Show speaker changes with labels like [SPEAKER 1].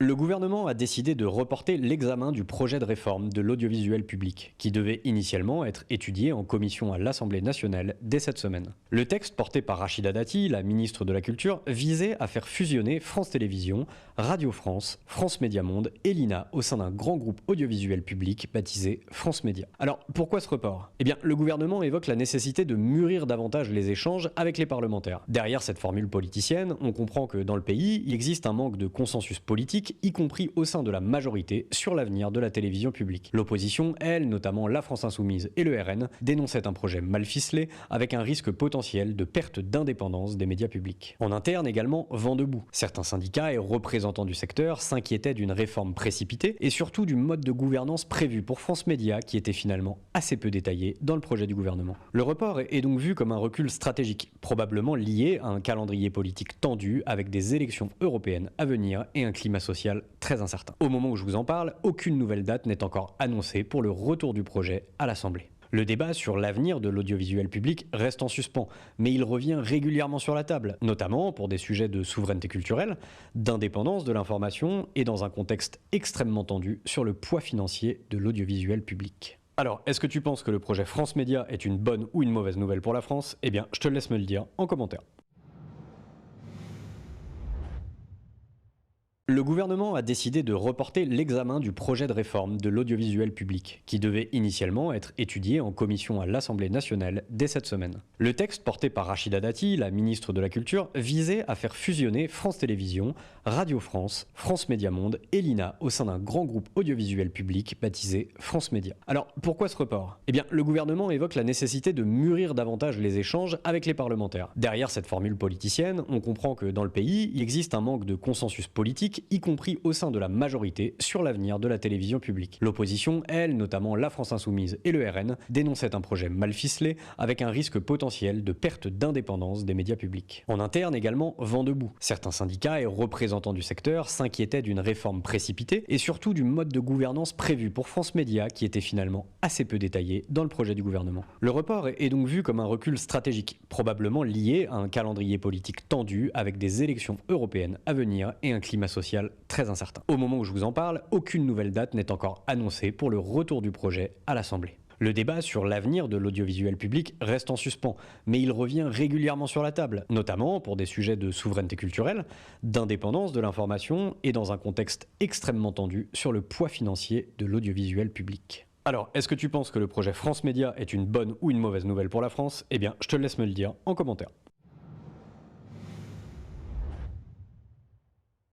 [SPEAKER 1] Le gouvernement a décidé de reporter l'examen du projet de réforme de l'audiovisuel public, qui devait initialement être étudié en commission à l'Assemblée nationale dès cette semaine. Le texte porté par Rachida Dati, la ministre de la Culture, visait à faire fusionner France Télévisions, Radio France, France Média Monde et l'INA au sein d'un grand groupe audiovisuel public baptisé France Média. Alors, pourquoi ce report ? Eh bien, le gouvernement évoque la nécessité de mûrir davantage les échanges avec les parlementaires. Derrière cette formule politicienne, on comprend que dans le pays, il existe un manque de consensus politique, y compris au sein de la majorité, sur l'avenir de la télévision publique. L'opposition, elle, notamment la France Insoumise et le RN, dénonçait un projet mal ficelé, avec un risque potentiel de perte d'indépendance des médias publics. En interne également, vent debout. Certains syndicats et représentants du secteur s'inquiétaient d'une réforme précipitée et surtout du mode de gouvernance prévu pour France Média, qui était finalement assez peu détaillé dans le projet du gouvernement. Le report est donc vu comme un recul stratégique, probablement lié à un calendrier politique tendu avec des élections européennes à venir et un climat social très incertain. Au moment où je vous en parle, aucune nouvelle date n'est encore annoncée pour le retour du projet à l'Assemblée. Le débat sur l'avenir de l'audiovisuel public reste en suspens, mais il revient régulièrement sur la table, notamment pour des sujets de souveraineté culturelle, d'indépendance de l'information et dans un contexte extrêmement tendu sur le poids financier de l'audiovisuel public. Alors, est-ce que tu penses que le projet France Média est une bonne ou une mauvaise nouvelle pour la France ? Eh bien, je te laisse me le dire en commentaire. Le gouvernement a décidé de reporter l'examen du projet de réforme de l'audiovisuel public, qui devait initialement être étudié en commission à l'Assemblée nationale dès cette semaine. Le texte porté par Rachida Dati, la ministre de la Culture, visait à faire fusionner France Télévisions, Radio France, France Média Monde et l'INA au sein d'un grand groupe audiovisuel public baptisé France Média. Alors, pourquoi ce report ? Eh bien, le gouvernement évoque la nécessité de mûrir davantage les échanges avec les parlementaires. Derrière cette formule politicienne, on comprend que dans le pays, il existe un manque de consensus politique, y compris au sein de la majorité, sur l'avenir de la télévision publique. L'opposition, elle, notamment la France Insoumise et le RN, dénonçait un projet mal ficelé, avec un risque potentiel de perte d'indépendance des médias publics. En interne également, vent debout. Certains syndicats et représentants du secteur s'inquiétaient d'une réforme précipitée et surtout du mode de gouvernance prévu pour France Média, qui était finalement assez peu détaillé dans le projet du gouvernement. Le report est donc vu comme un recul stratégique, probablement lié à un calendrier politique tendu avec des élections européennes à venir et un climat social très incertain. Au moment où je vous en parle, aucune nouvelle date n'est encore annoncée pour le retour du projet à l'Assemblée. Le débat sur l'avenir de l'audiovisuel public reste en suspens, mais il revient régulièrement sur la table, notamment pour des sujets de souveraineté culturelle, d'indépendance de l'information et dans un contexte extrêmement tendu sur le poids financier de l'audiovisuel public. Alors, est-ce que tu penses que le projet France Média est une bonne ou une mauvaise nouvelle pour la France ? Eh bien, je te laisse me le dire en commentaire.